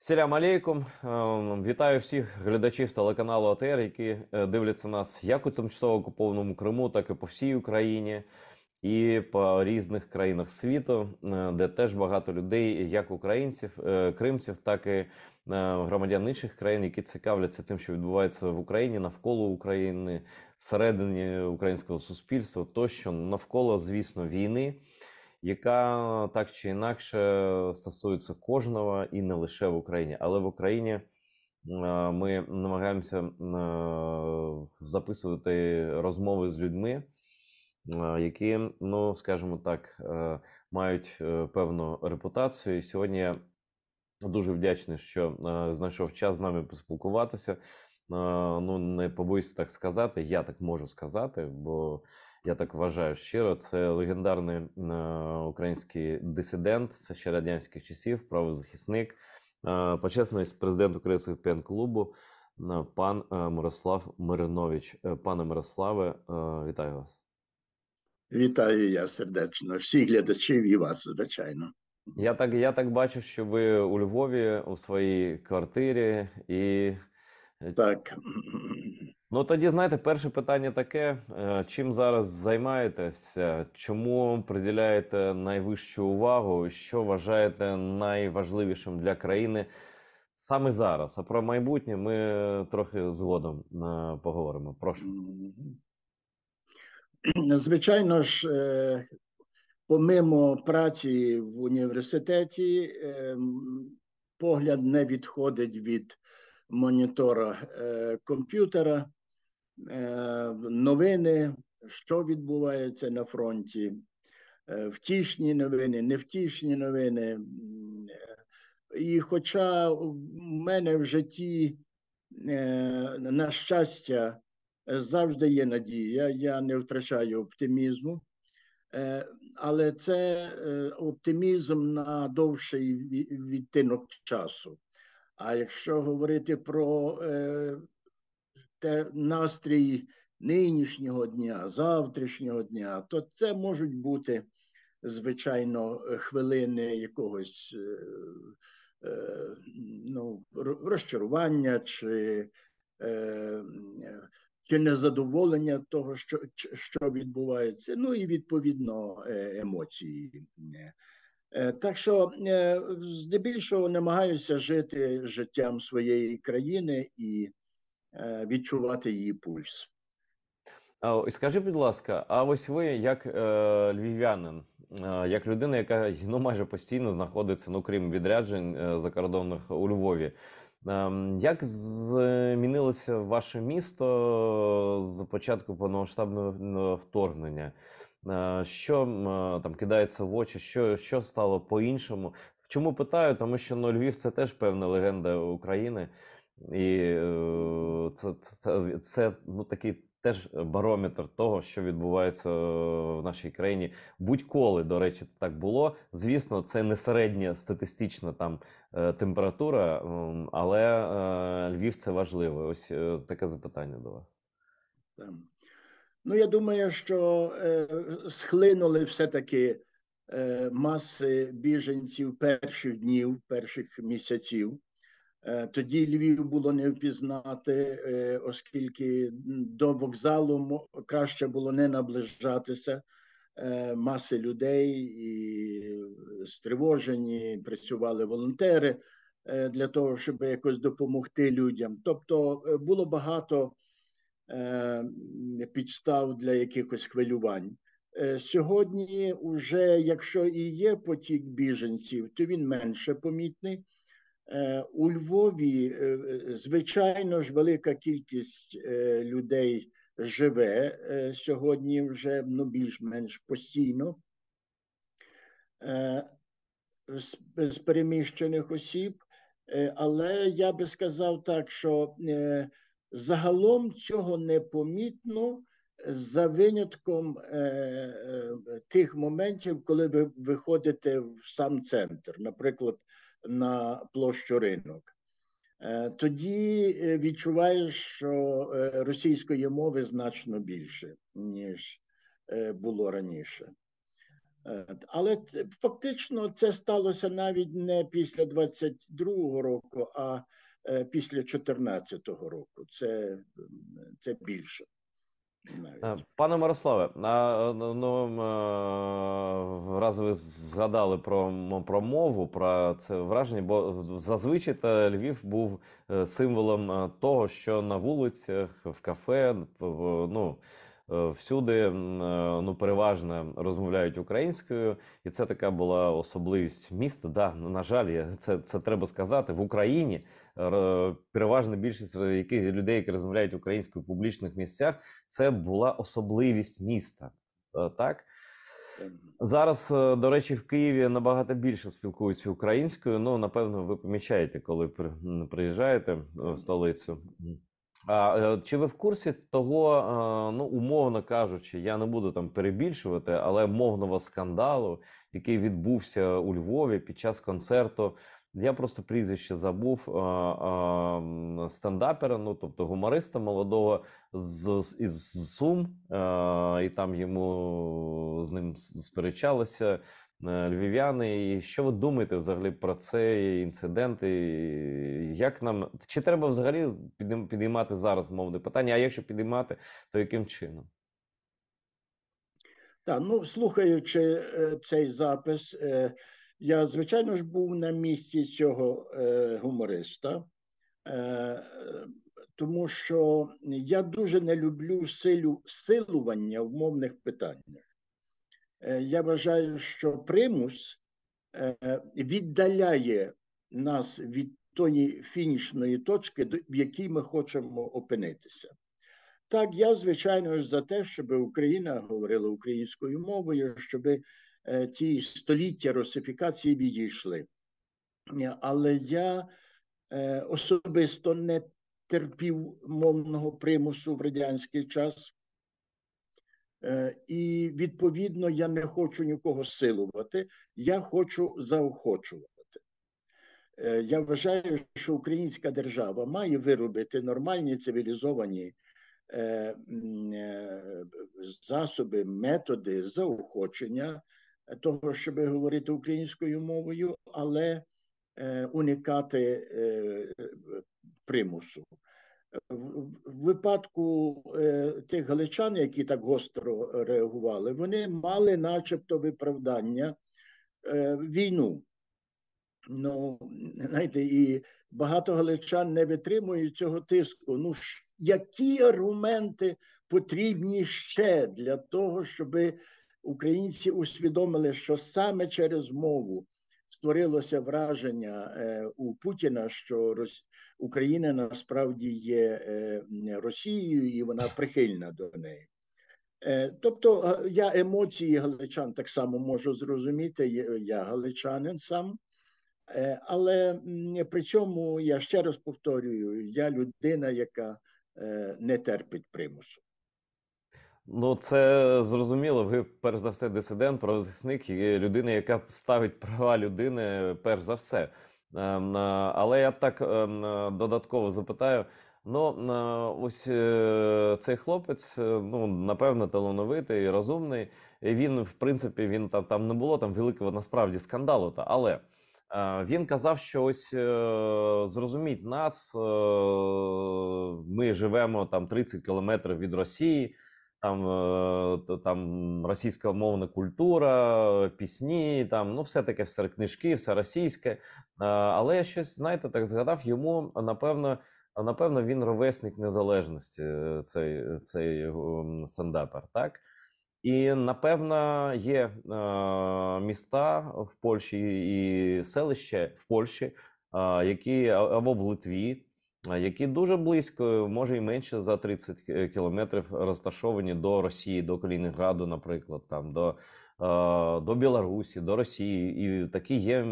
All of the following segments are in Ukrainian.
Селям алейкум. Вітаю всіх глядачів телеканалу АТР, які дивляться нас як у тимчасово окупованому Криму, так і по всій Україні і по різних країнах світу, де теж багато людей, як українців, кримців, так і громадян інших країн, які цікавляться тим, що відбувається в Україні, навколо України, всередині українського суспільства, тощо навколо, звісно, війни, яка так чи інакше стосується кожного і не лише в Україні. Але в Україні ми намагаємося записувати розмови з людьми, які, ну, скажімо так, мають певну репутацію. І сьогодні я дуже вдячний, що знайшов час з нами поспілкуватися. Ну, не побоюсь так сказати, я так можу сказати, бо я так вважаю щиро. Це легендарний український дисидент, це ще радянських часів, правозахисник, почесний президент Українського пен-клубу, пан Мирослав Миринович. Пане Мирославе, вітаю вас. Вітаю я сердечно, всіх глядачів і вас, звичайно. Я так бачу, що ви у Львові, у своїй квартирі і... Так. Ну, тоді, знаєте, перше питання таке, чим зараз займаєтеся, чому приділяєте найвищу увагу, що вважаєте найважливішим для країни саме зараз? А про майбутнє ми трохи згодом поговоримо. Прошу. Звичайно ж, помимо праці в університеті, погляд не відходить від монітора комп'ютера, новини, що відбувається на фронті, втішні новини, невтішні новини. І хоча в мене в житті, на щастя, завжди є надія, я не втрачаю оптимізму, але це оптимізм на довший відтинок часу. А якщо говорити про настрій нинішнього дня, завтрашнього дня, то це можуть бути, звичайно, хвилини якогось розчарування чи незадоволення того, що відбувається, ну і відповідно емоції. Так що здебільшого намагаюся жити життям своєї країни і відчувати її пульс. Скажи, будь ласка, а ось ви як львів'янин, як людина, яка майже постійно знаходиться, ну крім відряджень закордонних у Львові, як змінилося ваше місто з початку повномасштабного вторгнення? Що там кидається в очі, що стало по-іншому? Чому питаю? Тому що Львів – це теж певна легенда України, і це такий теж барометр того, що відбувається в нашій країні. Будь-коли, до речі, це так було. Звісно, це не середня статистична там температура, але Львів – це важливо. Ось таке запитання до вас. Ну, я думаю, що схлинули все-таки маси біженців перших днів, перших місяців. Тоді Львів було не впізнати, оскільки до вокзалу краще було не наближатися. Маси людей і стривожені, працювали волонтери для того, щоб якось допомогти людям. Тобто було багато підстав для якихось хвилювань. Сьогодні вже, якщо і є потік біженців, то він менше помітний. У Львові, звичайно ж, велика кількість людей живе сьогодні вже більш-менш постійно з переміщених осіб, але я би сказав так, що загалом цього не помітно, за винятком тих моментів, коли ви виходите в сам центр, наприклад, на площу Ринок. Тоді відчуваєш, що російської мови значно більше, ніж було раніше. Але фактично це сталося навіть не після 22-го року, а після 14-го року. Це більше навіть. Пане Мирославе, раз ви згадали про мову, про це враження, бо зазвичай Львів був символом того, що на вулицях, в кафе, всюди переважно розмовляють українською, і це така була особливість міста. Да, на жаль, це треба сказати. В Україні переважна більшість людей, які розмовляють українською в публічних місцях, це була особливість міста. Так? Зараз, до речі, в Києві набагато більше спілкуються українською. Ну, напевно, ви помічаєте, коли приїжджаєте в столицю. Чи ви в курсі того, умовно кажучи, я не буду там перебільшувати, але мовного скандалу, який відбувся у Львові під час концерту, я просто прізвище забув, стендапера, тобто гумориста молодого із Сум, і там з ним сперечалися львів'яни. І що ви думаєте взагалі про цей інцидент? Чи треба взагалі підіймати зараз мовне питання? А якщо підіймати, то яким чином? Так, слухаючи цей запис, я, звичайно ж, був на місці цього гумориста, тому що я дуже не люблю силування в мовних питаннях. Я вважаю, що примус віддаляє нас від тої фінішної точки, в якій ми хочемо опинитися. Так, я, звичайно, за те, щоб Україна говорила українською мовою, щоб ті століття русифікації відійшли. Але я особисто не терпів мовного примусу в радянський час. І, відповідно, я не хочу нікого силувати, я хочу заохочувати. Я вважаю, що українська держава має виробити нормальні цивілізовані засоби, методи заохочення того, щоб говорити українською мовою, але уникати примусу. В випадку тих галичан, які так гостро реагували, вони мали начебто виправдання війну. Знаєте, і багато галичан не витримують цього тиску. Які аргументи потрібні ще для того, щоб українці усвідомили, що саме через мову створилося враження у Путіна, що Україна насправді є Росією і вона прихильна до неї. Тобто я емоції галичан так само можу зрозуміти, я галичанин сам, але при цьому, я ще раз повторюю, я людина, яка не терпить примусу. Це зрозуміло. Ви, перш за все, дисидент, правозахисник, і людина, яка ставить права людини перш за все. Але я так додатково запитаю. Ось цей хлопець, напевно, талановитий, розумний. Він, в принципі, там не було великого насправді скандалу. Але він казав, що ось зрозуміть нас, ми живемо 30 кілометрів від Росії, там російськомовна культура, пісні, все таке, все книжки, все російське. Але я щось, знаєте, так згадав, йому, напевно, він ровесник незалежності, цей стендапер, так? І, напевно, є міста в Польщі і селища в Польщі, які, або в Литві, які дуже близько, може і менше за 30 кілометрів розташовані до Росії, до Калінінграду, наприклад, до Білорусі, до Росії, і такі є.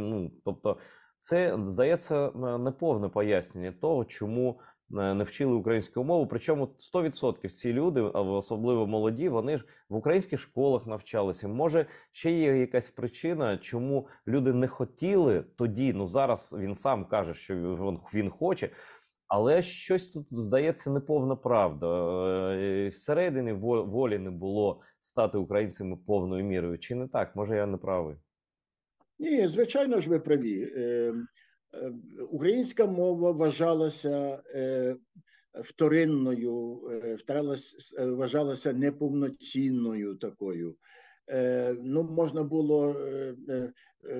Тобто, це, здається, неповне пояснення того, чому не вчили українську мову. Причому 100% ці люди, особливо молоді, вони ж в українських школах навчалися. Може, ще є якась причина, чому люди не хотіли тоді, зараз він сам каже, що він хоче, Але щось тут, здається, неповна правда. Всередині волі не було стати українцями повною мірою. Чи не так? Може, я не правий? Ні, звичайно ж, ви праві. Українська мова вважалася вторинною, вважалася неповноцінною такою. Ну, можна було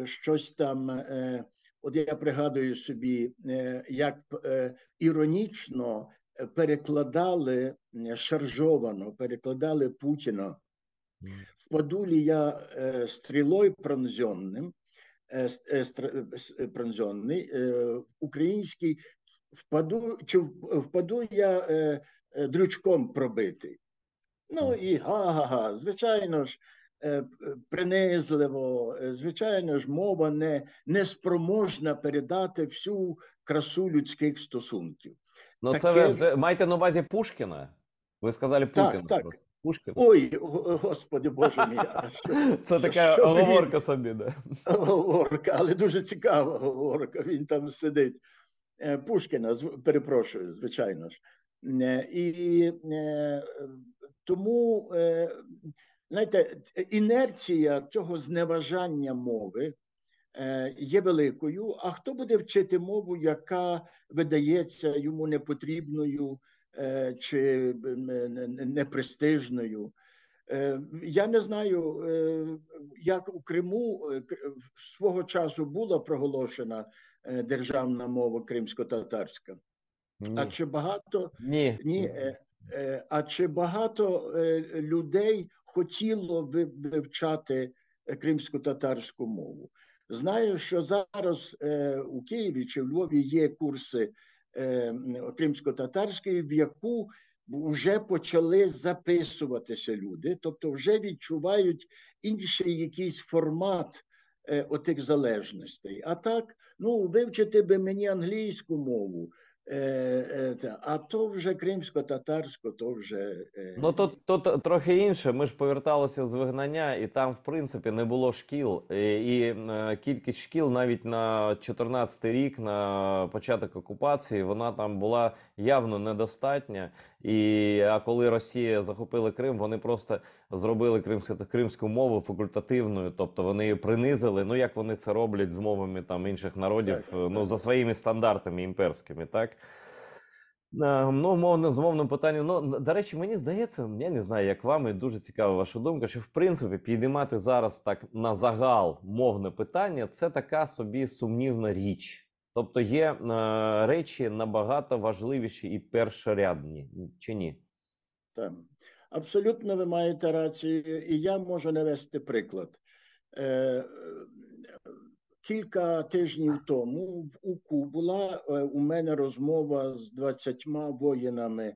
щось там. От я пригадую собі, як іронічно перекладали шаржовано, перекладали Путіна. Впаду ли я стрілою пронзенним, пронзенний, український, впаду я дрючком пробитий. Ну і га-га-га, звичайно ж, принизливо, звичайно ж, мова не спроможна передати всю красу людських стосунків. Ну, це Таке, ви маєте на увазі Пушкіна? Ви сказали Путіна так. просто. Пушкіна? Ой, Господи Боже мій, Це така що би оговорка собі, да. Оговорка, але дуже цікава оговорка, він там сидить. Пушкіна, перепрошую, звичайно ж. І тому, знаєте, інерція цього зневажання мови є великою, а хто буде вчити мову, яка видається йому непотрібною чи непрестижною? Я не знаю, як у Криму свого часу була проголошена державна мова кримсько-татарська. А Ні. чи багато Ні. а чи багато людей хотіло вивчати кримсько-татарську мову? Знаю, що зараз у Києві чи в Львові є курси кримсько-татарської, в яку вже почали записуватися люди, тобто вже відчувають інший якийсь формат отих залежностей. А так, ну, вивчити би мені англійську мову, а то вже кримсько-татарсько, то вже... Ну, тут трохи інше. Ми ж поверталися з вигнання, і там, в принципі, не було шкіл. І кількість шкіл навіть на 14-й рік, на початок окупації, вона там була явно недостатня. А коли Росія захопила Крим, вони просто зробили кримську мову факультативною, тобто вони її принизили, ну, як вони це роблять з мовами там інших народів, ну, за своїми стандартами імперськими, так? Ну, з мовним питанням. Ну, до речі, мені здається, я не знаю, як вам, і дуже цікава ваша думка, що в принципі підіймати зараз так на загал мовне питання це така собі сумнівна річ. Тобто є речі набагато важливіші і першорядні, чи ні? Так. Абсолютно ви маєте рацію, і я можу навести приклад. Кілька тижнів тому в УКУ була у мене розмова з 20 воїнами,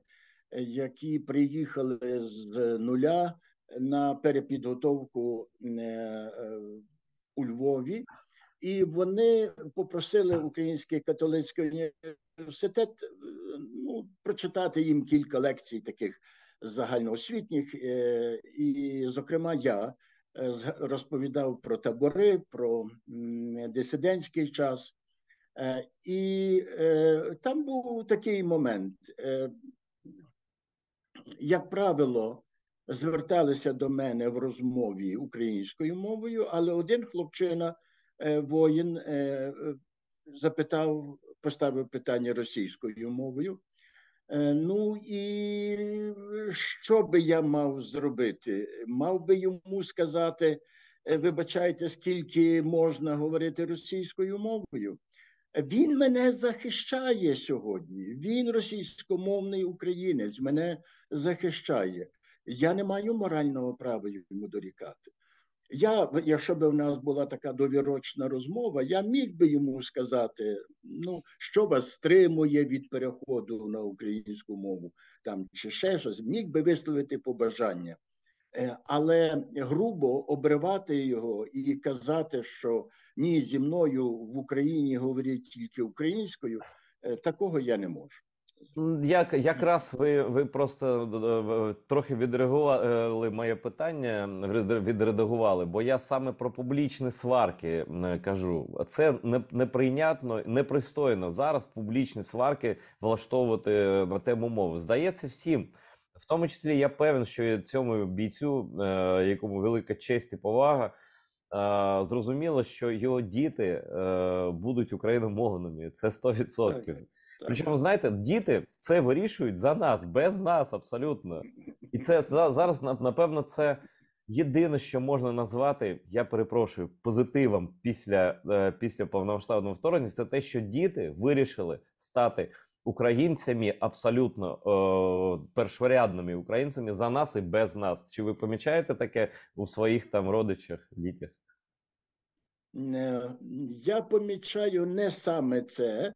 які приїхали з нуля на перепідготовку у Львові, і вони попросили Український католицький університет прочитати їм кілька лекцій таких загальноосвітніх, і, зокрема, я розповідав про табори, про дисидентський час. І там був такий момент. Як правило, зверталися до мене в розмові українською мовою, але один хлопчина, воїн, поставив питання російською мовою. Ну і що би я мав зробити? Мав би йому сказати, вибачайте, скільки можна говорити російською мовою? Він мене захищає сьогодні. Він російськомовний українець, мене захищає. Я не маю морального права йому дорікати. Якщо б у нас була така довірочна розмова, я міг би йому сказати, ну, що вас стримує від переходу на українську мову, там, чи ще щось, міг би висловити побажання. Але грубо обривати його і казати, що ні, зі мною в Україні говорять тільки українською, такого я не можу. Якраз ви просто трохи відреагували моє питання, відредагували, бо я саме про публічні сварки кажу. Це неприйнятно, непристойно зараз публічні сварки влаштовувати на тему мови. Здається всім. В тому числі я певен, що цьому бійцю, якому велика честь і повага, зрозуміло, що його діти будуть україномовними. Це 100%. Так, Причому, знаєте, діти це вирішують за нас, без нас абсолютно. І це зараз, напевно, це єдине, що можна назвати, я перепрошую, позитивом після повномасштабного вторгнення, це те, що діти вирішили стати українцями абсолютно першорядними українцями за нас і без нас. Чи ви помічаєте таке у своїх там родичах, дітях? Я помічаю не саме це,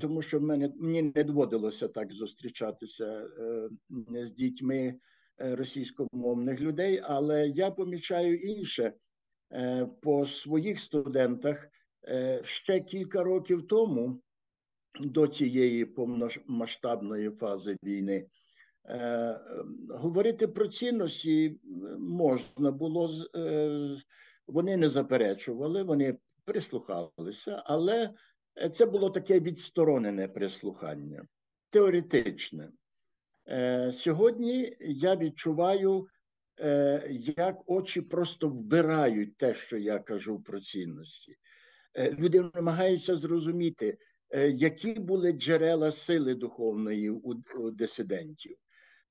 тому що мені не доводилося так зустрічатися з дітьми російськомовних людей, але я помічаю інше по своїх студентах. Ще кілька років тому, до цієї повномасштабної фази війни, говорити про цінності можна було, вони не заперечували, вони прислухалися, але це було таке відсторонене прислухання, теоретичне. Сьогодні я відчуваю, як очі просто вбирають те, що я кажу про цінності. Люди намагаються зрозуміти, які були джерела сили духовної у дисидентів.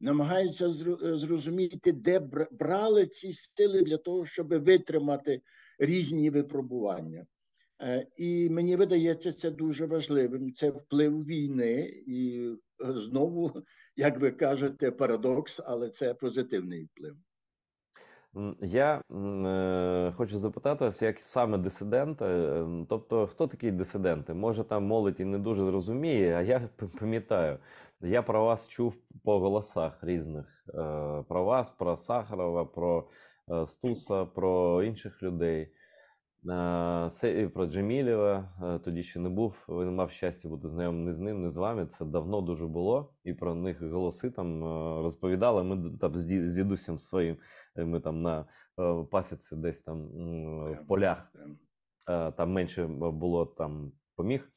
Намагаються зрозуміти, де брали ці сили для того, щоб витримати різні випробування. І мені видається це дуже важливим. Це вплив війни і знову, як ви кажете, парадокс, але це позитивний вплив. Я хочу запитати вас, як саме дисиденти, тобто хто такі дисиденти? Може там молодь і не дуже зрозуміє, а я пам'ятаю, я про вас чув по голосах різних, про вас, про Сахарова, про Стуса, про інших людей. Про Джемілєва тоді ще не був, не мав щастя бути знайомим ні з ним, ні з вами. Це давно дуже було, і про них голоси там розповідали. Ми там з дідусем своїм, ми там на пасіці десь там в полях, там менше було, там поміг.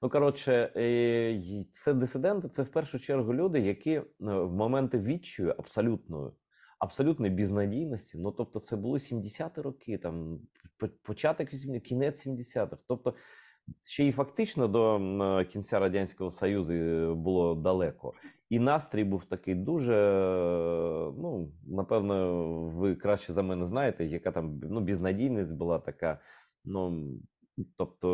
Ну, коротше, це дисиденти, це в першу чергу люди, які в моменти відчаю абсолютної безнадійності, ну, тобто це були 70-ті роки, там, початок, кінець 70-х, тобто ще й фактично до кінця Радянського Союзу було далеко. І настрій був такий дуже, ну, напевно, ви краще за мене знаєте, яка там, ну, безнадійність була така, ну, тобто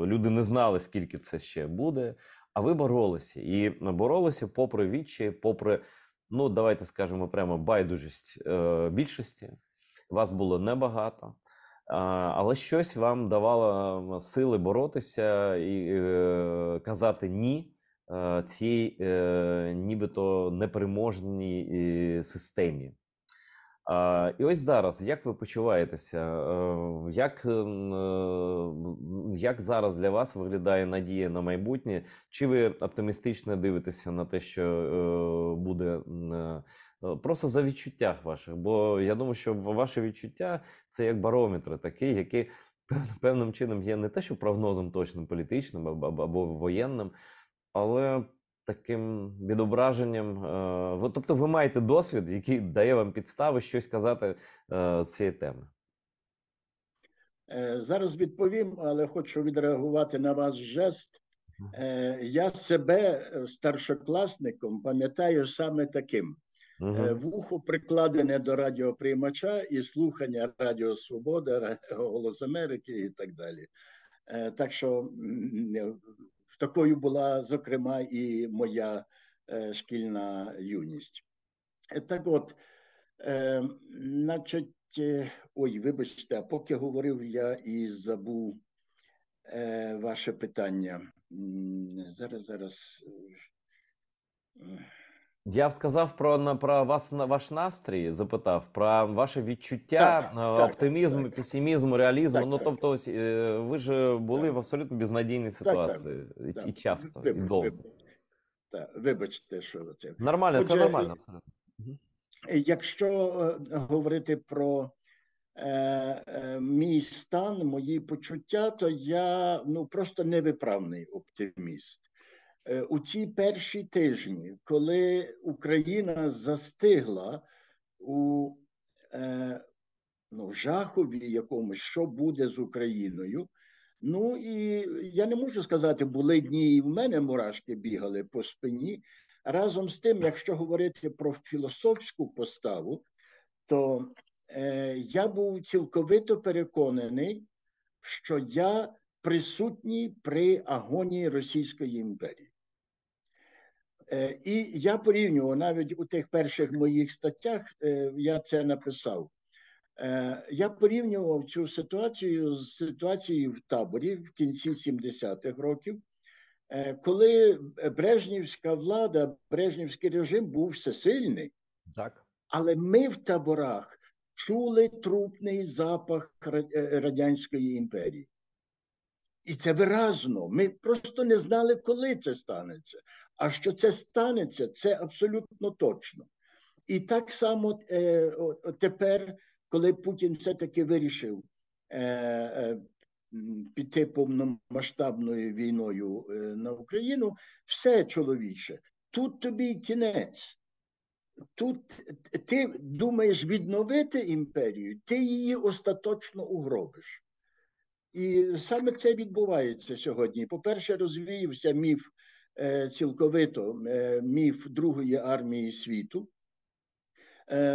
люди не знали, скільки це ще буде, а ви боролися. І боролися попри відчай, попри, ну, давайте скажемо прямо, байдужість більшості. Вас було небагато, але щось вам давало сили боротися і казати «ні» цій нібито непереможній системі. І ось зараз, як ви почуваєтеся? Як зараз для вас виглядає надія на майбутнє? Чи ви оптимістично дивитеся на те, що буде просто за відчуттях ваших? Бо я думаю, що ваші відчуття – це як барометри такий, який певним чином є не те, що прогнозом точним політичним або воєнним, але таким відображенням, тобто ви маєте досвід, який дає вам підстави щось казати з цієї теми. Зараз відповім, але хочу відреагувати на ваш жест. Я себе старшокласником пам'ятаю саме таким. Вухо прикладене до радіоприймача і слухання Радіо Свобода, Голос Америки і так далі. Так що такою була, зокрема, і моя шкільна юність. Так от, значить, ой, вибачте, а поки говорив, я і забув ваше питання. Зараз. Я б сказав про вас, ваш настрій, запитав, про ваше відчуття, оптимізму, песимізму, реалізму. Ну, тобто, ось, ви ж були в абсолютно безнадійній ситуації. І часто, і довго. Вибачте, що це. Нормально, це Отже, нормально абсолютно. Мгм. якщо говорити про мій стан, мої почуття, то я просто невиправний оптиміст. У ці перші тижні, коли Україна застигла у жахові якомусь, що буде з Україною. Ну і я не можу сказати, були дні, і в мене мурашки бігали по спині. Разом з тим, якщо говорити про філософську поставу, то я був цілковито переконаний, що я присутній при агонії Російської імперії. І я порівнював, навіть у тих перших моїх статтях я це написав. Я порівнював цю ситуацію з ситуацією в таборі в кінці 70-х років, коли брежнівська влада, брежнівський режим був всесильний, Так. але ми в таборах чули трупний запах Радянської імперії. І це виразно. Ми просто не знали, коли це станеться. А що це станеться, це абсолютно точно. І так само тепер, коли Путін все-таки вирішив піти повномасштабною війною на Україну, все, чоловіче, тут тобі кінець. Тут ти думаєш відновити імперію, ти її остаточно угробиш. І саме це відбувається сьогодні. По-перше, розвіявся міф цілковито, міф Другої армії світу.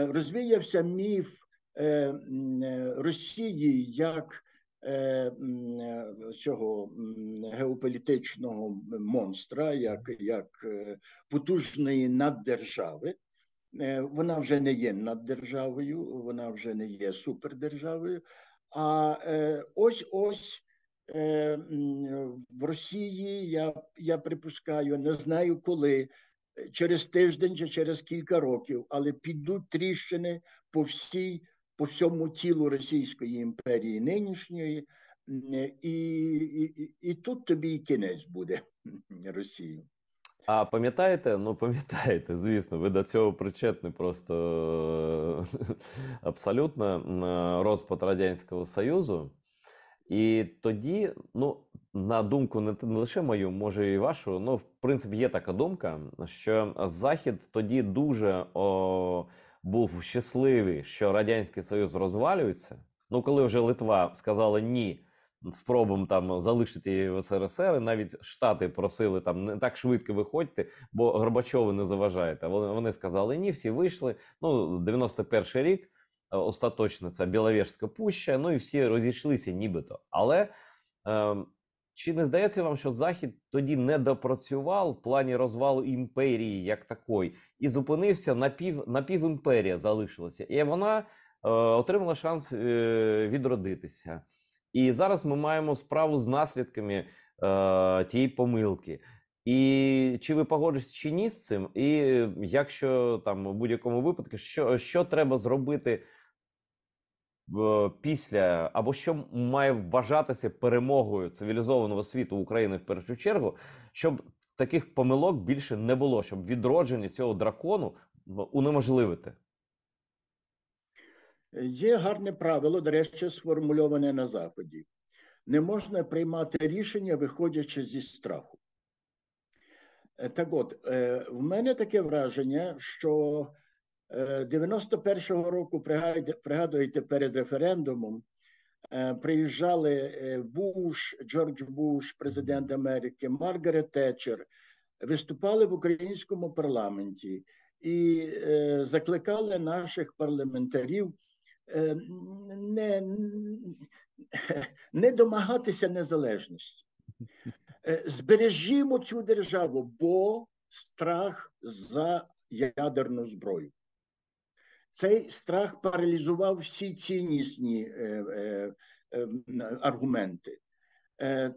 Розвіявся міф Росії як цього геополітичного монстра, як потужної наддержави. Вона вже не є наддержавою, вона вже не є супердержавою. А ось в Росії, я припускаю, не знаю коли, через тиждень чи через кілька років, але підуть тріщини по всьому тілу Російської імперії нинішньої, і тут тобі і кінець буде Росії. А пам'ятаєте, пам'ятаєте, звісно, ви до цього причетні просто абсолютно, розпад Радянського Союзу. І тоді, на думку не лише мою, може і вашу, в принципі, є така думка, що Захід тоді дуже був щасливий, що Радянський Союз розвалюється. Коли вже Литва сказала ні, спробуємо там залишити її в СРСР, і навіть Штати просили там не так швидко виходьте, бо Горбачову не заважаєте. Вони сказали ні, всі вийшли. 91-й рік, остаточно це Біловежська пуща, і всі розійшлися нібито. Але чи не здається вам, що Захід тоді не допрацював в плані розвалу імперії як такої і зупинився, напівімперія залишилася, і вона отримала шанс відродитися. І зараз ми маємо справу з наслідками тієї помилки. І чи ви погодитесь чи ні з цим? І якщо там у будь-якому випадку, що треба зробити після, або що має вважатися перемогою цивілізованого світу України в першу чергу, щоб таких помилок більше не було, щоб відродження цього дракону унеможливити? Є гарне правило, до речі, сформульоване на Заході. Не можна приймати рішення, виходячи зі страху. Так от, в мене таке враження, що 91-го року, пригадуєте, перед референдумом, приїжджали Джордж Буш, президент Америки, Маргарет Тетчер, виступали в українському парламенті і закликали наших парламентарів не домагатися незалежності. Збережімо цю державу, бо страх за ядерну зброю. Цей страх паралізував всі ціннісні аргументи.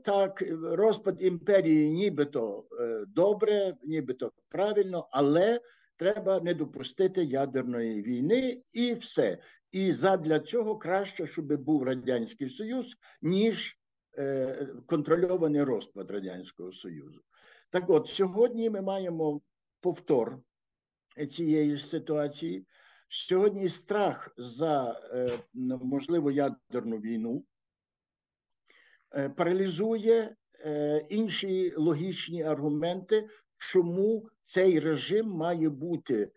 Так, розпад імперії нібито добре, нібито правильно, але треба не допустити ядерної війни і все. І задля цього краще, щоб був Радянський Союз, ніж контрольований розпад Радянського Союзу. Так от, сьогодні ми маємо повтор цієї ситуації. Сьогодні страх за можливу ядерну війну паралізує інші логічні аргументи, чому цей режим має бути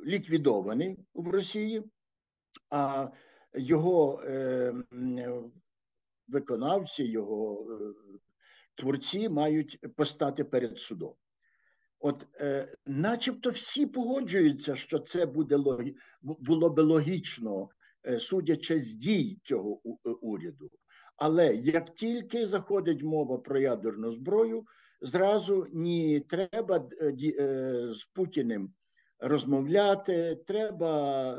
ліквідований в Росії, а його виконавці, його творці мають постати перед судом. От, начебто всі погоджуються, що це було би логічно, судячи з дій цього уряду. Але як тільки заходить мова про ядерну зброю, зразу не треба з Путіним розмовляти, треба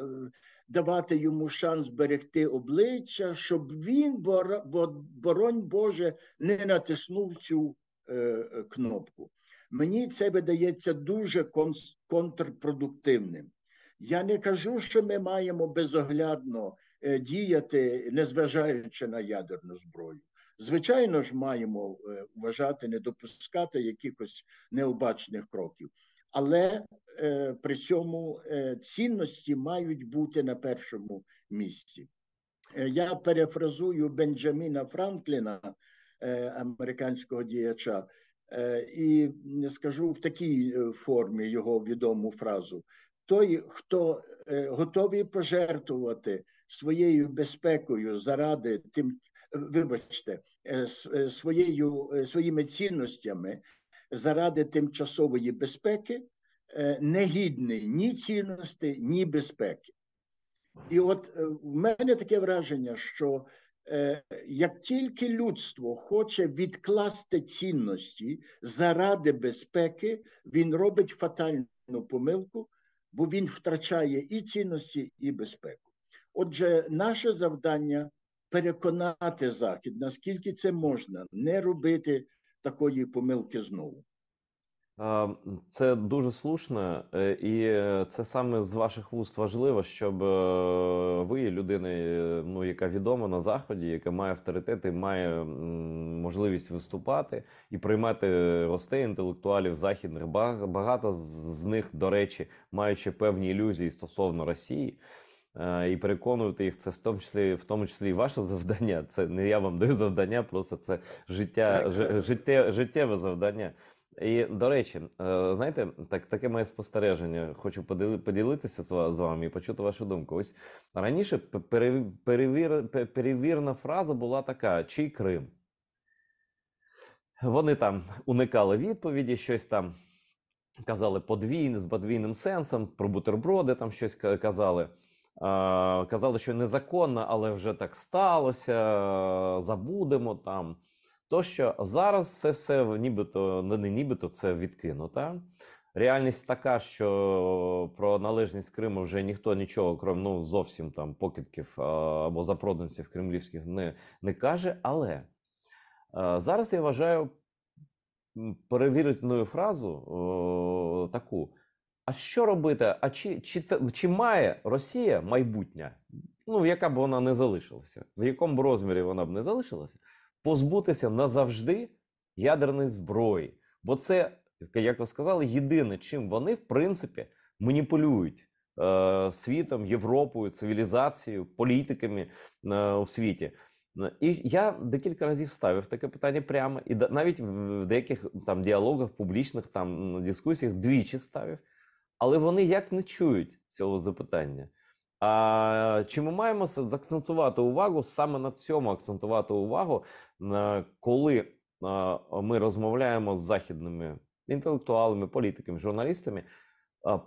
давати йому шанс берегти обличчя, щоб він, боронь Боже, не натиснув цю кнопку. Мені це видається дуже контрпродуктивним. Я не кажу, що ми маємо безоглядно діяти, незважаючи на ядерну зброю. Звичайно ж, маємо вважати, не допускати якихось необачних кроків. Але при цьому цінності мають бути на першому місці. Я перефразую Бенджаміна Франкліна, американського діяча, і скажу в такій формі його відому фразу. Той, хто готовий пожертвувати своєю безпекою заради своїми цінностями заради тимчасової безпеки, не гідний ні цінності, ні безпеки. І от в мене таке враження, що як тільки людство хоче відкласти цінності заради безпеки, він робить фатальну помилку, бо він втрачає і цінності, і безпеку. Отже, наше завдання – переконати Захід, наскільки це можна, не робити такої помилки знову. Це дуже слушно, і це саме з ваших вуст важливо, щоб ви, людина, ну, яка відома на Заході, яка має авторитет і має можливість виступати і приймати гостей, інтелектуалів західних, багато з них, до речі, маючи певні ілюзії стосовно Росії, і переконувати їх, це в тому числі і ваше завдання. Це не я вам даю завдання, просто це життєве завдання. І, до речі, знаєте, таке моє спостереження, хочу поділитися з вами і почути вашу думку. Ось раніше перевірна фраза була така: чий Крим? Вони там уникали відповіді, щось там казали з подвійним сенсом, про бутерброди там щось казали. Казали, що незаконно, але вже так сталося, забудемо там. То, що зараз це все нібито це відкинуто. Реальність така, що про належність Криму вже ніхто нічого, крім зовсім там покидьків або запроданців кремлівських не каже. Але зараз я вважаю перевіреною фразу таку: а що робити? А чи має Росія майбутнє, яка б вона не залишилася, в якому б розмірі вона б не залишилася, позбутися назавжди ядерної зброї? Бо це, як ви сказали, єдине, чим вони, в принципі, маніпулюють світом, Європою, цивілізацією, політиками у світі. І я декілька разів ставив таке питання прямо, і навіть в деяких там діалогах, публічних там дискусіях двічі ставив. Але вони як не чують цього запитання. А чи ми маємо заакцентувати увагу, саме на цьому акцентувати увагу, коли ми розмовляємо з західними інтелектуалами, політиками, журналістами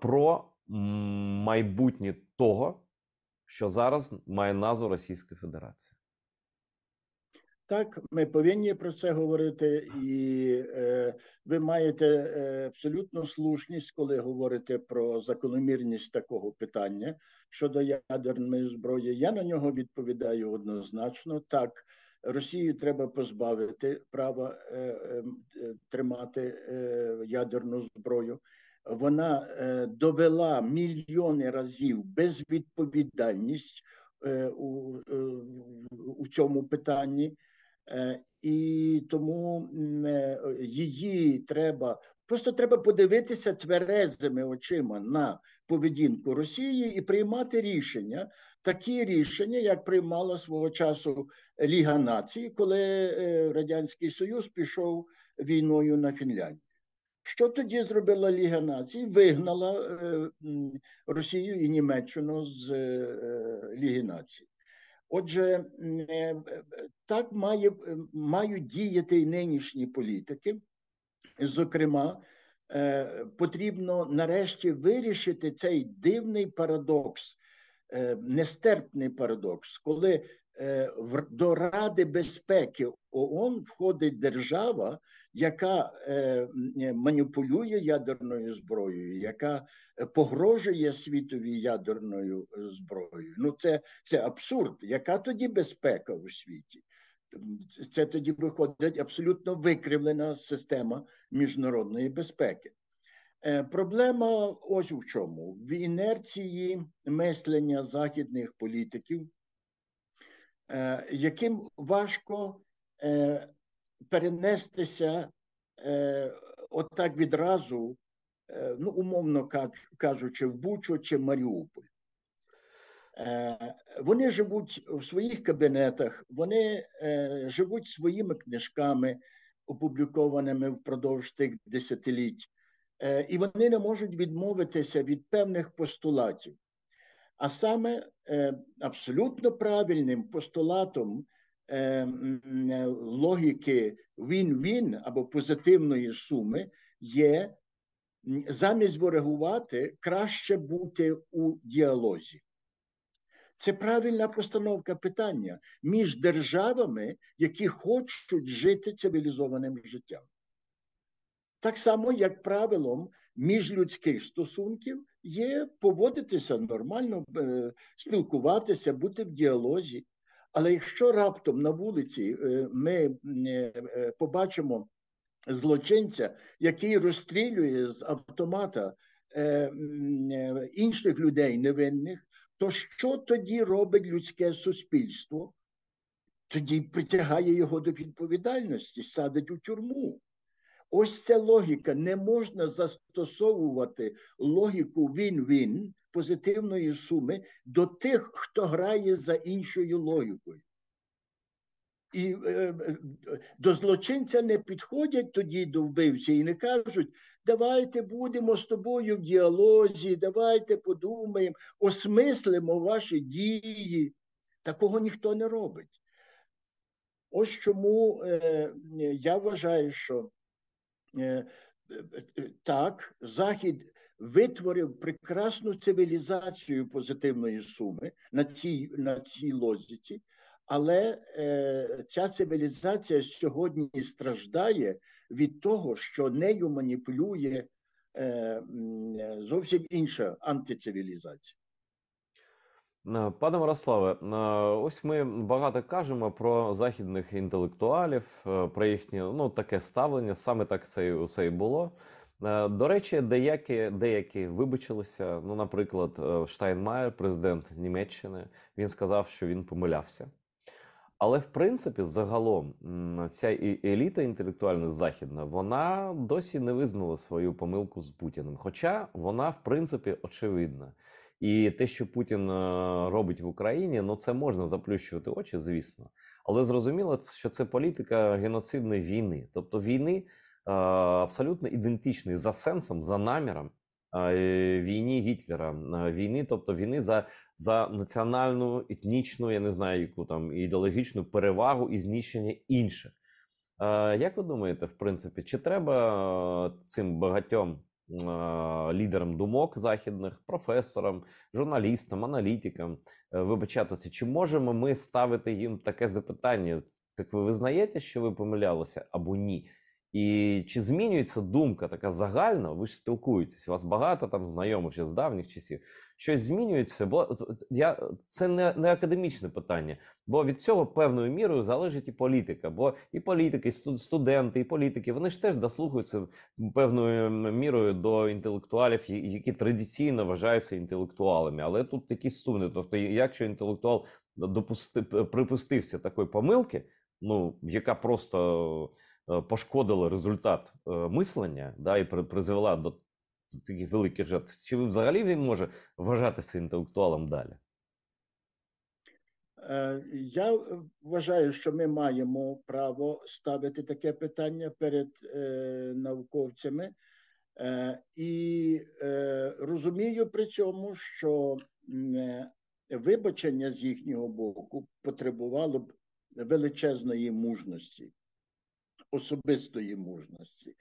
про майбутнє того, що зараз має назву Російська Федерація? Так, ми повинні про це говорити, і ви маєте абсолютну слушність, коли говорите про закономірність такого питання щодо ядерної зброї. Я на нього відповідаю однозначно. Так, Росію треба позбавити права тримати ядерну зброю. Вона довела мільйони разів безвідповідальність у цьому питанні. і тому її просто треба подивитися тверезими очима на поведінку Росії і приймати рішення, такі рішення, як приймала свого часу Ліга Націй, коли Радянський Союз пішов війною на Фінляндію. Що тоді зробила Ліга Націй? Вигнала Росію і Німеччину з Ліги Націй. Отже, так мають діяти і нинішні політики. Зокрема, потрібно нарешті вирішити цей дивний парадокс, нестерпний парадокс, коли до Ради безпеки ООН входить держава, яка маніпулює ядерною зброєю, яка погрожує світові ядерною зброєю. Ну, це абсурд. Яка тоді безпека у світі? Це тоді виходить абсолютно викривлена система міжнародної безпеки. Проблема ось у чому. В інерції мислення західних політиків, яким важко перенестися отак відразу, ну, умовно кажучи, в Бучу чи Маріуполь. Вони живуть в своїх кабінетах, вони живуть своїми книжками, опублікованими впродовж тих десятиліть, і вони не можуть відмовитися від певних постулатів. А саме абсолютно правильним постулатом логіки він-він або позитивної суми є замість ворогувати краще бути у діалозі. Це правильна постановка питання між державами, які хочуть жити цивілізованим життям. Так само, як правилом міжлюдських стосунків є поводитися нормально, спілкуватися, бути в діалозі. Але якщо раптом на вулиці ми побачимо злочинця, який розстрілює з автомата інших людей невинних, то що тоді робить людське суспільство? Тоді притягає його до відповідальності, садить у тюрму. Ось ця логіка. Не можна застосовувати логіку він-він, позитивної суми, до тих, хто грає за іншою логікою. І до злочинця не підходять тоді до вбивці і не кажуть, давайте будемо з тобою в діалозі, давайте подумаємо, осмислимо ваші дії. Такого ніхто не робить. Ось чому я вважаю, що так, Захід витворив прекрасну цивілізацію позитивної суми на цій логіці, але ця цивілізація сьогодні страждає від того, що нею маніпулює зовсім інша антицивілізація. Пане Мирославе, ось ми багато кажемо про західних інтелектуалів, про їхнє таке ставлення, саме так це і було. До речі, деякі вибачилися, наприклад, Штайнмаєр, президент Німеччини, він сказав, що він помилявся. Але, в принципі, загалом, ця еліта інтелектуальна західна, вона досі не визнала свою помилку з Путіним. Хоча вона, в принципі, очевидна. І те, що Путін робить в Україні, це можна заплющувати очі, звісно. Але зрозуміло, що це політика геноцидної війни. Тобто війни абсолютно ідентичної за сенсом, за наміром війні Гітлера. Тобто війни за національну, етнічну, я не знаю, яку там, ідеологічну перевагу і знищення інших. Як ви думаєте, в принципі, чи треба цим багатьом лідерам думок західних, професорам, журналістам, аналітикам вибачатися? Чи можемо ми ставити їм таке запитання? Так ви визнаєте, що ви помилялися або ні? І чи змінюється думка така загальна? Ви ж спілкуєтесь, у вас багато там знайомих ще з давніх часів. Щось змінюється? Бо це не академічне питання, бо від цього певною мірою залежить і політика. Бо і політики, і студенти, і політики, вони ж теж дослухаються певною мірою до інтелектуалів, які традиційно вважаються інтелектуалами. Але тут якісь сумніви. Тобто, якщо інтелектуал припустився такої помилки, ну, яка просто пошкодила результат мислення, да, і призвела до таких великих жертв. Чи взагалі він може вважатися інтелектуалом далі? Я вважаю, що ми маємо право ставити таке питання перед науковцями, і розумію при цьому, що вибачення з їхнього боку потребувало б величезної мужності, особистої мужності,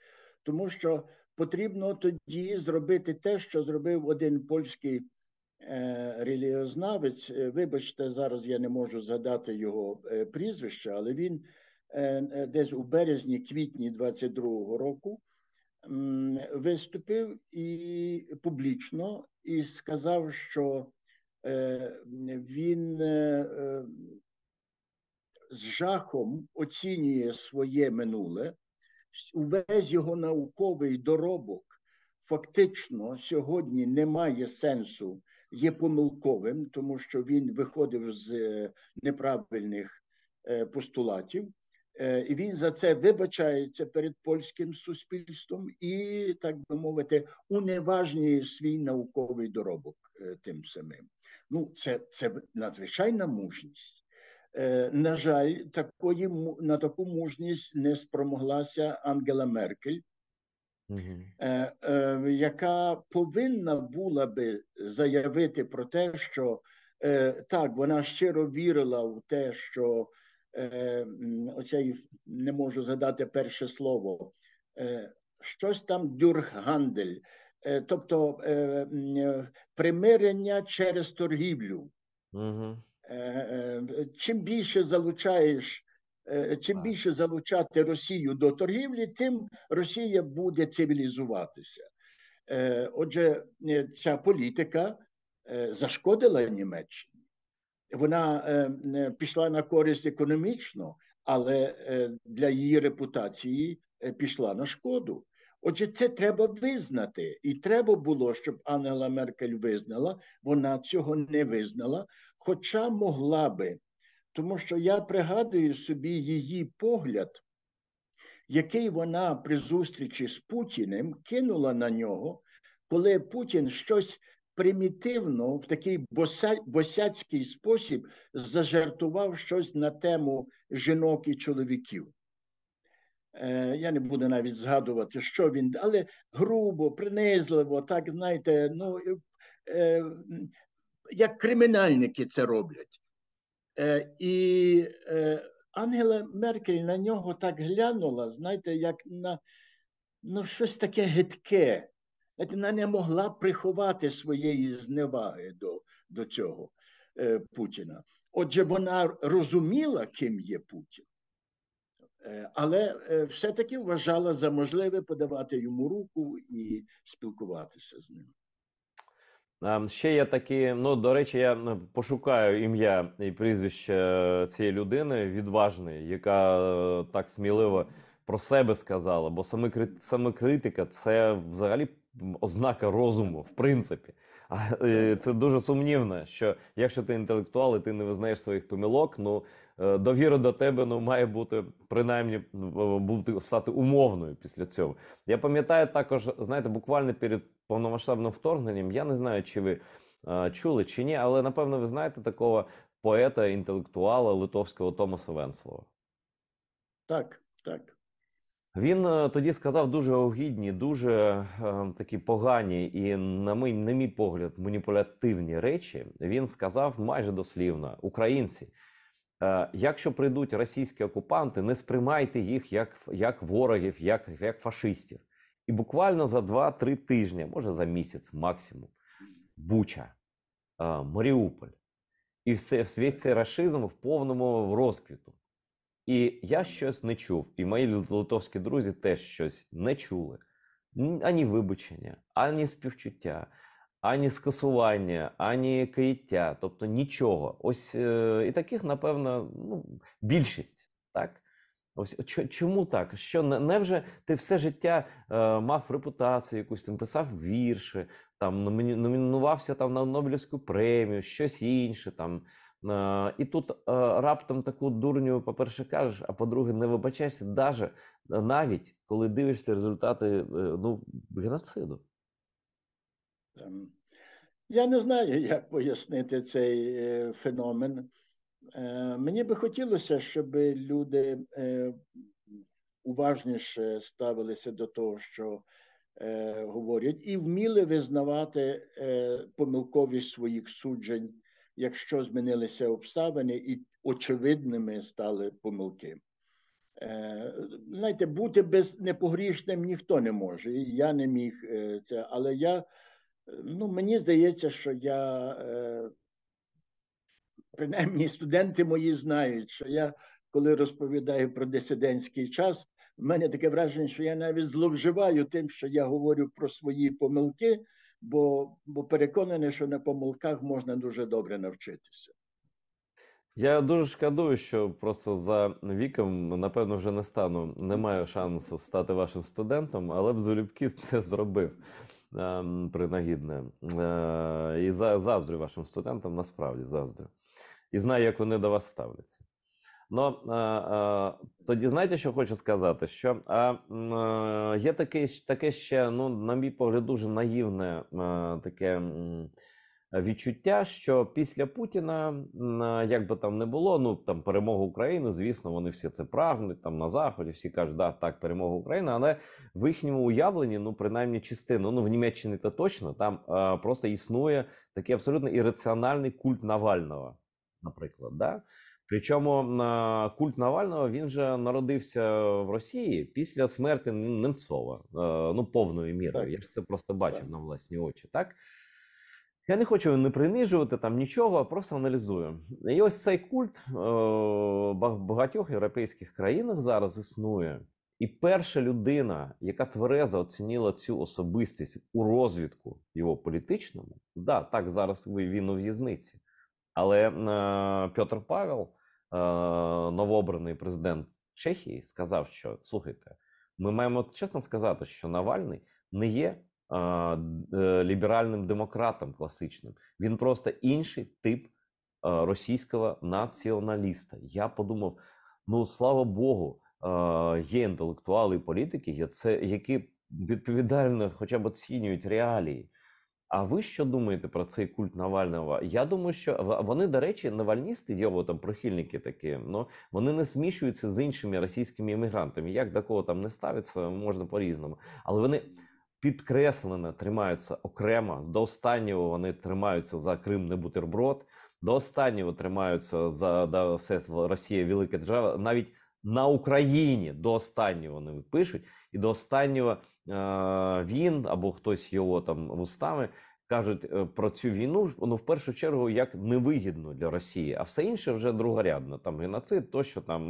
тому що потрібно тоді зробити те, що зробив один польський релігіознавець. Вибачте, зараз я не можу згадати його прізвище, але він десь у березні-квітні 22-го року виступив і публічно і сказав, що він з жахом оцінює своє минуле, увесь його науковий доробок фактично сьогодні не має сенсу, є помилковим, тому що він виходив з неправильних постулатів, і він за це вибачається перед польським суспільством і, так би мовити, уневажнює свій науковий доробок тим самим. Ну, це надзвичайна мужність. На жаль, на таку мужність не спромоглася Ангела Меркель, яка повинна була би заявити про те, що так, вона щиро вірила в те, що оцей, не можу згадати перше слово, щось там дюргандель, тобто примирення через торгівлю. Чим більше залучаєш, чим більше залучати Росію до торгівлі, тим Росія буде цивілізуватися. Отже, ця політика зашкодила Німеччині. Вона пішла на користь економічно, але для її репутації пішла на шкоду. Отже, це треба визнати. І треба було, щоб Ангела Меркель визнала. Вона цього не визнала, хоча могла би. Тому що я пригадую собі її погляд, який вона при зустрічі з Путіним кинула на нього, коли Путін щось примітивно, в такий босяцький спосіб зажартував щось на тему жінок і чоловіків. Я не буду навіть згадувати, що він, але грубо, принизливо, так, знаєте, ну, як кримінальники це роблять. І Ангела Меркель на нього так глянула, знаєте, як на щось таке гидке. Вона не могла приховати своєї зневаги до цього Путіна. Отже, вона розуміла, ким є Путін, але все-таки вважала за можливе подавати йому руку і спілкуватися з ним. Ще є такі, ну, до речі, я пошукаю ім'я і прізвище цієї людини, відважної, яка так сміливо про себе сказала, бо самокритика – це взагалі ознака розуму, в принципі. А це дуже сумнівно, що якщо ти інтелектуал і ти не визнаєш своїх помилок, ну, довіра до тебе, ну, має бути, принаймні, стати умовною після цього. Я пам'ятаю також, знаєте, буквально перед повномасштабним вторгненням, я не знаю, чи ви чули чи ні, але, напевно, ви знаєте такого поета, інтелектуала литовського Томаса Венцлова. Так, так. Він тоді сказав дуже огидні, дуже такі погані і, на мій погляд, маніпулятивні речі. Він сказав майже дослівно: українці, якщо прийдуть російські окупанти, не сприймайте їх як ворогів, як фашистів. І буквально за 2-3 тижні, може за місяць максимум, Буча, Маріуполь. І весь цей рашизм в повному розквіту. І я щось не чув, і мої литовські друзі теж щось не чули. Ані вибачення, ані співчуття, ані скасування, ані каяття, тобто нічого. Ось і таких, напевно, ну, більшість, так? Ось чому так? Що невже ти все життя мав репутацію якусь, там писав вірші, там номінувався там на Нобелівську премію, щось інше, там І тут раптом таку дурню, по-перше, кажеш, а по-друге, не вибачаєшся, навіть коли дивишся результати ну, геноциду. Я не знаю, як пояснити цей феномен. Мені би хотілося, щоб люди уважніше ставилися до того, що говорять, і вміли визнавати помилковість своїх суджень, якщо змінилися обставини і очевидними стали помилки. Знаєте, бути непогрішним ніхто не може, і я не міг це, але мені здається, що принаймні студенти мої знають, що я, коли розповідаю про дисидентський час, в мене таке враження, що я навіть зловживаю тим, що я говорю про свої помилки, бо переконаний, що на помилках можна дуже добре навчитися. Я дуже шкодую, що просто за віком, напевно, вже не маю шансу стати вашим студентом, але б залюбки це зробив принагідне. І заздрю вашим студентам, насправді заздрю. І знаю, як вони до вас ставляться. Ну, тоді знаєте, що хочу сказати? Що є таке ще, ну, на мій погляд, дуже наївне таке відчуття, що після Путіна, як би там не було, ну там перемога України, звісно, вони всі це прагнуть там на Заході, всі кажуть, да, так, перемога України, але в їхньому уявленні, ну принаймні частину, ну в Німеччині то точно, там просто існує такий абсолютно ірраціональний культ Навального, наприклад, да? Причому культ Навального, він же народився в Росії після смерті Немцова, ну повною мірою. Так. Я ж це просто бачив на власні очі, так? Я не хочу не принижувати там нічого, а просто аналізую. І ось цей культ в багатьох європейських країнах зараз існує. І перша людина, яка тверезо оцінила цю особистість у розвитку його політичному, да, так, зараз він у в'язниці. Але Петр Павел, новообраний президент Чехії, сказав, що, слухайте, ми маємо чесно сказати, що Навальний не є ліберальним демократом класичним. Він просто інший тип російського націоналіста. Я подумав, ну, слава Богу, є інтелектуали і політики, які відповідально хоча б оцінюють реалії. А ви що думаєте про цей культ Навального? Я думаю, що вони, до речі, навальністи, його там прихильники такі, ну, вони не змішуються з іншими російськими іммігрантами. Як до кого там не ставиться, можна по-різному. Але вони підкреслено тримаються окремо, до останнього вони тримаються за Крим не бутерброд, до останнього тримаються за все Росія велика держава, навіть на Україні до останнього вони пишуть, і до останнього він або хтось його там вустами кажуть про цю війну, ну, в першу чергу, як невигідну для Росії, а все інше вже другорядно, там геноцид, тощо там,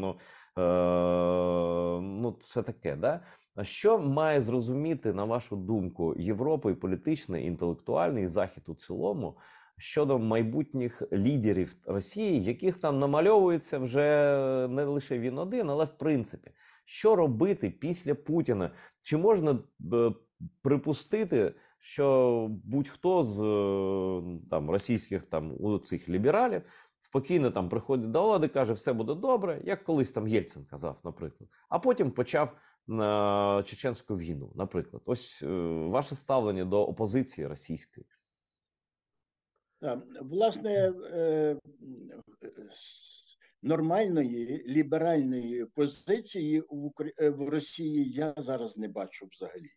ну це таке, да? Що має зрозуміти, на вашу думку, Європа і політичний, і інтелектуальний, і Захід у цілому щодо майбутніх лідерів Росії, яких там намальовується вже не лише він один, але в принципі, що робити після Путіна? Чи можна припустити, що будь-хто з там російських там у цих лібералів спокійно там приходить до влади, каже, все буде добре, як колись там Єльцин казав, наприклад, а потім почав чеченську війну, наприклад. Ось ваше ставлення до опозиції російської. Власне, нормальної ліберальної позиції в Росії я зараз не бачу взагалі.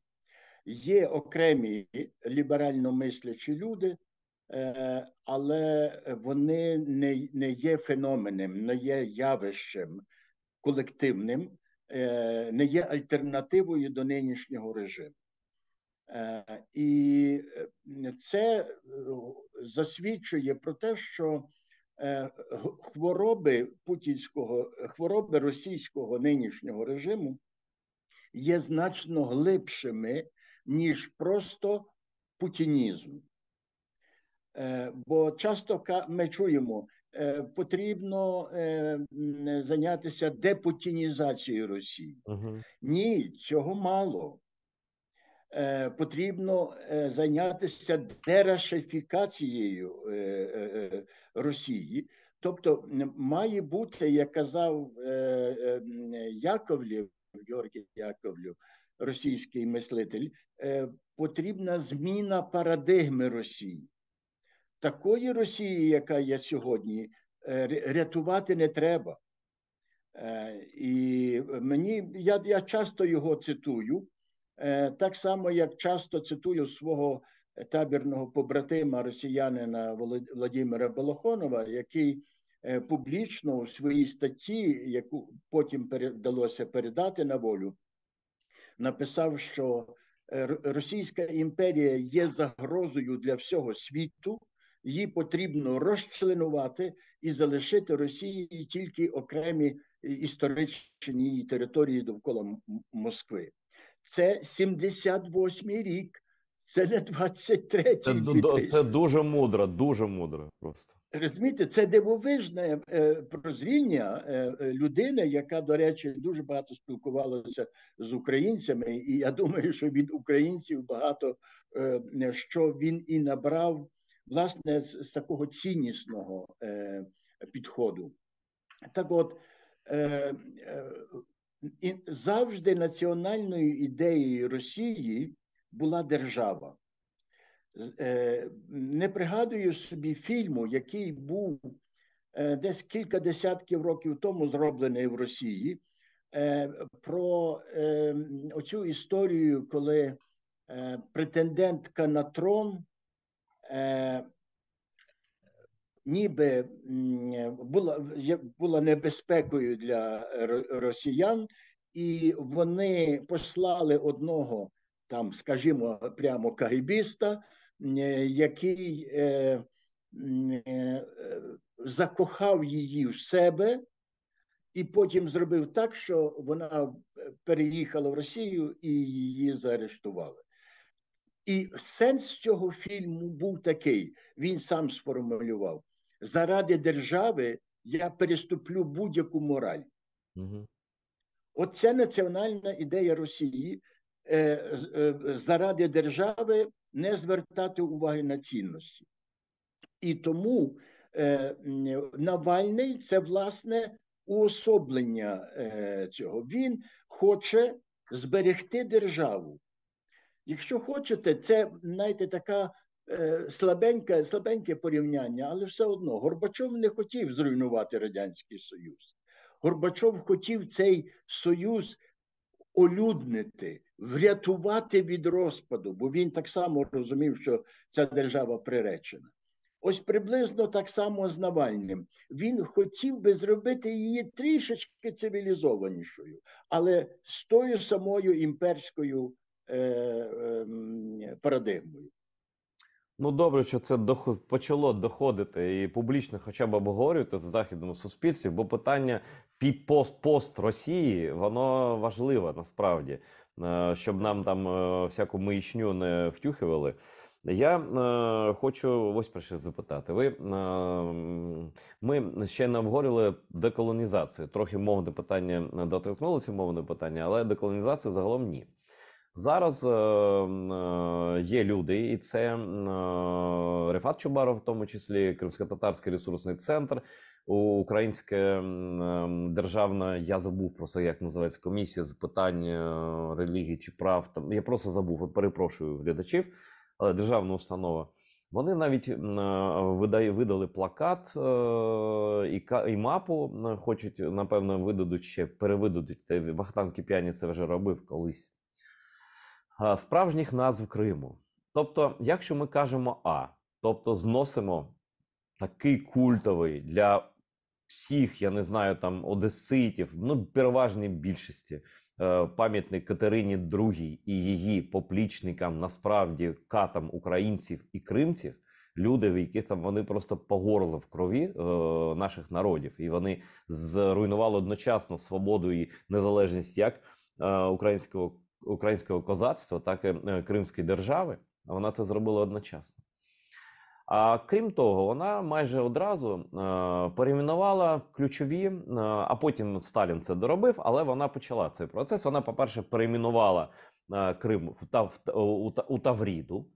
Є окремі ліберально мислячі люди, але вони не є феноменом, не є явищем колективним, не є альтернативою до нинішнього режиму. І це засвідчує про те, що хвороби російського нинішнього режиму є значно глибшими, ніж просто путінізм. Бо часто ми чуємо, потрібно зайнятися депутінізацією Росії. Ні, цього мало. Потрібно зайнятися дерашифікацією Росії, Тобто має бути, як казав Яковлєв, Георгій Яковлєв, російський мислитель, потрібна зміна парадигми Росії. Такої Росії, яка є сьогодні, рятувати не треба. І я часто його цитую, так само, як часто цитую свого табірного побратима росіянина Владимира Балахонова, який публічно у своїй статті, яку потім вдалося передати на волю, написав, що Російська імперія є загрозою для всього світу, її потрібно розчленувати і залишити Росії тільки окремі історичні території довкола Москви. Це 78-й рік, це не 23-й. Це дуже мудро просто. Розумієте, це дивовижне прозріння людини, яка, до речі, дуже багато спілкувалася з українцями, і я думаю, що від українців багато що він і набрав, власне, з такого ціннісного підходу. Так от, завжди національною ідеєю Росії була держава. Не пригадую собі фільму, який був десь кілька десятків років тому зроблений в Росії, про оцю історію, коли претендентка на трон ніби була небезпекою для росіян, і вони послали одного, там, скажімо, прямо кагібіста, який закохав її в себе і потім зробив так, що вона переїхала в Росію і її заарештували. І сенс цього фільму був такий, він сам сформулював: заради держави я переступлю будь-яку мораль. Угу. Оце національна ідея Росії, заради держави не звертати уваги на цінності. І тому Навальний – це, власне, уособлення цього. Він хоче зберегти державу. Якщо хочете, це, знаєте, така слабеньке порівняння, але все одно Горбачов не хотів зруйнувати Радянський Союз. Горбачов хотів цей союз олюднити, врятувати від розпаду, бо він так само розумів, що ця держава приречена. Ось приблизно так само з Навальним. Він хотів би зробити її трішечки цивілізованішою, але з тою самою імперською парадигмою. Ну, добре, що це почало доходити і публічно хоча б обговорювати в західному суспільстві, бо питання пост Росії, воно важливе насправді, щоб нам там всяку маячню не втюхували. Я хочу ось про що запитати. Ми ще не обговорили деколонізацію. Трохи мовне питання доторкнулося, мовне питання, але деколонізацію загалом ні. Зараз є люди, і це Рефат Чубаров, в тому числі Кримськотатарський ресурсний центр, українська державна, я забув просто, як називається, комісія з питань релігії чи прав. Там, я просто забув, перепрошую глядачів, але державна установа. Вони навіть видали плакат і мапу, хочуть, напевно, видадуть ще, перевидадуть. Вахтанг Кіпіані це вже робив колись. Справжніх назв Криму. Тобто, якщо ми кажемо тобто зносимо такий культовий для всіх, я не знаю, там, одеситів, ну, переважній більшості, пам'ятник Катерині II і її поплічникам, насправді, катам українців і кримців, люди, в яких там вони просто по горло в крові наших народів, і вони зруйнували одночасно свободу і незалежність як українського козацтва, так і Кримської держави, а вона це зробила одночасно. А крім того, вона майже одразу перейменувала ключові, а потім Сталін це доробив, але вона почала цей процес. Вона, по-перше, перейменувала Крим у Тавріду,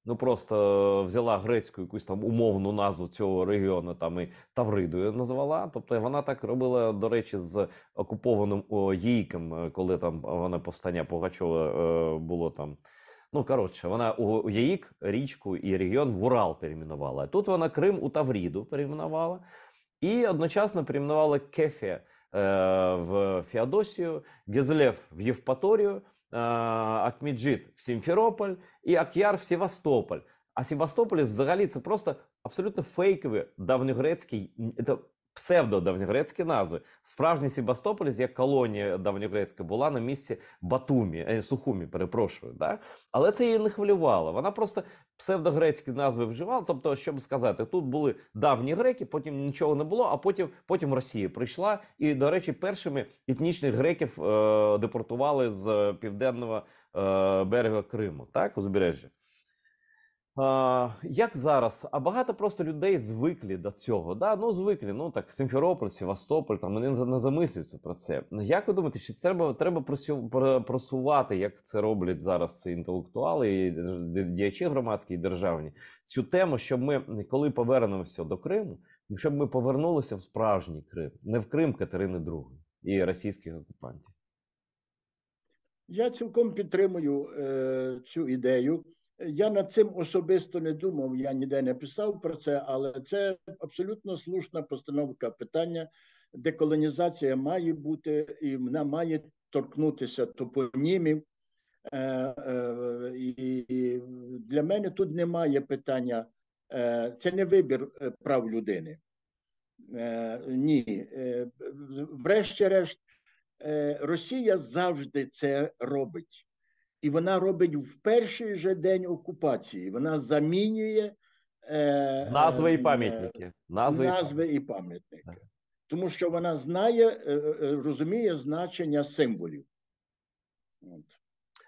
Ну просто взяла грецьку якусь там умовну назву цього регіону, там і Тавридою назвала. Тобто вона так робила, до речі, з окупованим Яїком, коли там вона повстання Пугачова було там. Ну, коротше, вона у Яїк річку і регіон в Урал перейменувала. Тут вона Крим у Тавріду перейменувала. І одночасно перейменували Кефе в Феодосію, Гізлев в Євпаторію, Акмеджит в Сімферополь і Ак'яр в Севастополь. А Севастополь взагалі це просто абсолютно фейкові давньогрецькі, це псевдодавньогрецькі назви. Справжній Севастополь, як колонія давньогрецька, була на місці Батумі, Сухумі, перепрошую. Да? Але це її не хвилювало. Вона просто псевдогрецькі назви вживала. Тобто, щоб сказати, тут були давні греки, потім нічого не було, а потім Росія прийшла. І, до речі, першими етнічних греків депортували з південного берега Криму, так, узбережжя. Як зараз? А багато просто людей звикли до цього. Да? Ну, звикли. Ну так, Сімферополь, Севастополь, там вони не замислюються про це. Як ви думаєте, чи це треба просувати, як це роблять зараз інтелектуали, і діячі громадські і державні, цю тему, щоб ми, коли повернемося до Криму, щоб ми повернулися в справжній Крим, не в Крим Катерини II і російських окупантів? Я цілком підтримую цю ідею. Я над цим особисто не думав, я ніде не писав про це, але це абсолютно слушна постановка питання. Деколонізація має бути, і вона має торкнутися топонімів. І для мене тут немає питання, це не вибір прав людини. Ні. Врешті-решт, Росія завжди це робить. І вона робить в перший же день окупації. Вона замінює Назви і пам'ятники. назви і пам'ятники. Тому що вона знає, розуміє значення символів. От.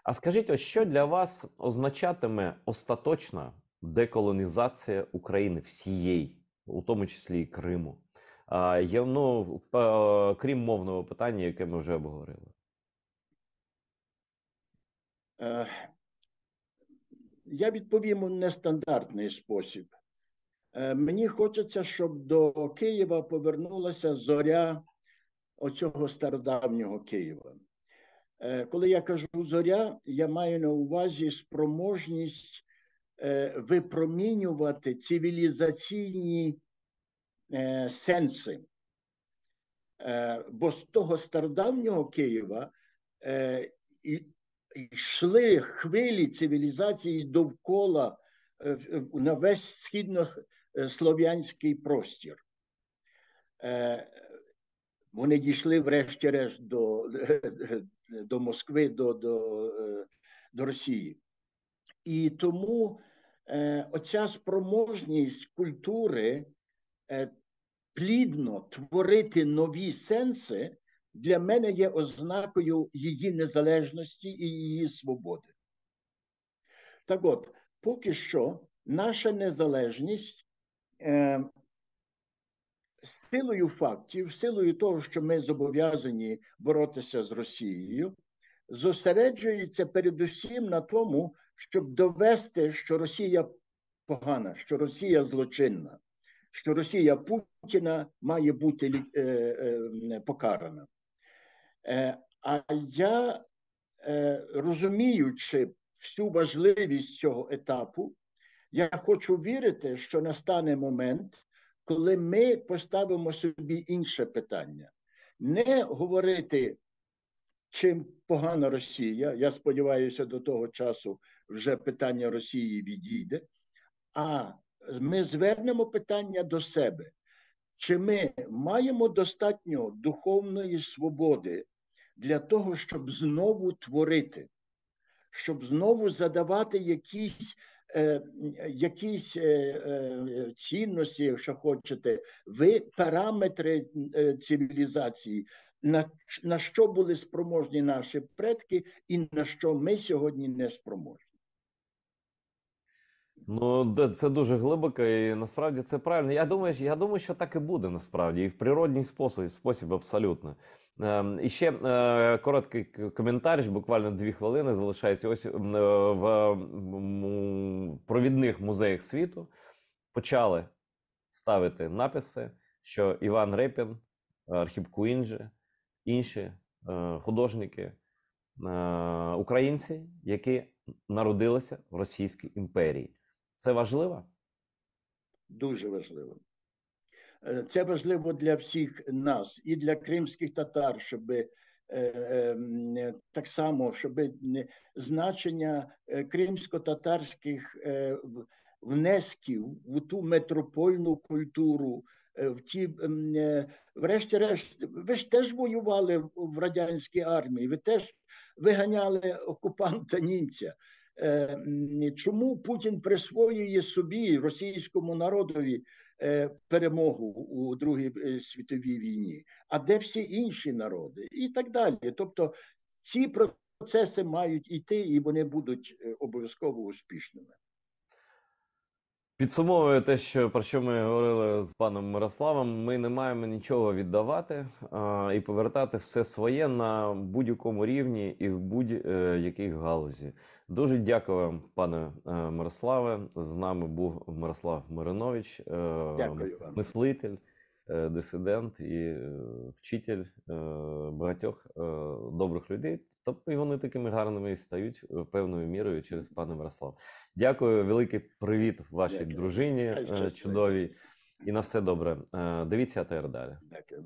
А скажіть, ось що для вас означатиме остаточна деколонізація України всієї, у тому числі і Криму? Крім мовного питання, яке ми вже обговорили. Я відповім у нестандартний спосіб. Мені хочеться, щоб до Києва повернулася зоря оцього стародавнього Києва. Коли я кажу зоря, я маю на увазі спроможність випромінювати цивілізаційні сенси. Бо з того стародавнього Києва йшли хвилі цивілізації довкола на весь східнослов'янський простір. Вони дійшли врешті-решт до Москви, до Росії. І тому оця спроможність культури плідно творити нові сенси для мене є ознакою її незалежності і її свободи. Так от, поки що наша незалежність силою фактів, силою того, що ми зобов'язані боротися з Росією, зосереджується передусім на тому, щоб довести, що Росія погана, що Росія злочинна, що Росія Путіна має бути покарана. А я, розуміючи всю важливість цього етапу, я хочу вірити, що настане момент, коли ми поставимо собі інше питання. Не говорити, чим погана Росія, я сподіваюся, до того часу вже питання Росії відійде, а ми звернемо питання до себе. Чи ми маємо достатньо духовної свободи для того, щоб знову творити, щоб знову задавати якісь цінності, якщо хочете, параметри цивілізації, на що були спроможні наші предки і на що ми сьогодні не спроможні. Ну, це дуже глибоко, і насправді це правильно. Я думаю, що так і буде насправді, і в природній спосіб абсолютно. І ще короткий коментар, буквально 2 хвилини залишається. Ось в провідних музеях світу почали ставити написи, що Іван Репін, Архіп Куінджи, інші художники, українці, які народилися в Російській імперії. Це важливо? Дуже важливо. Це важливо для всіх нас, і для кримських татар, щоб так само, щоб значення кримсько-татарських внесків в ту метропольну культуру, в ті, врешті-решт, ви ж теж воювали в радянській армії, ви теж виганяли окупанта німця. Чому Путін присвоює собі, російському народові, перемогу у Другій світовій війні? А де всі інші народи? І так далі. Тобто ці процеси мають йти, і вони будуть обов'язково успішними. Підсумовую те, про що ми говорили з паном Мирославом, ми не маємо нічого віддавати і повертати все своє на будь-якому рівні і в будь-якій галузі. Дуже дякую вам, пане Мирославе. З нами був Мирослав Миринович, Дякую вам. мислитель, дисидент і вчитель багатьох добрих людей. Тобто і вони такими гарними і стають певною мірою через пана Мирослава. Дякую, великий привіт вашій дружині чудовій. І на все добре. Дивіться АТР далі. Дякую.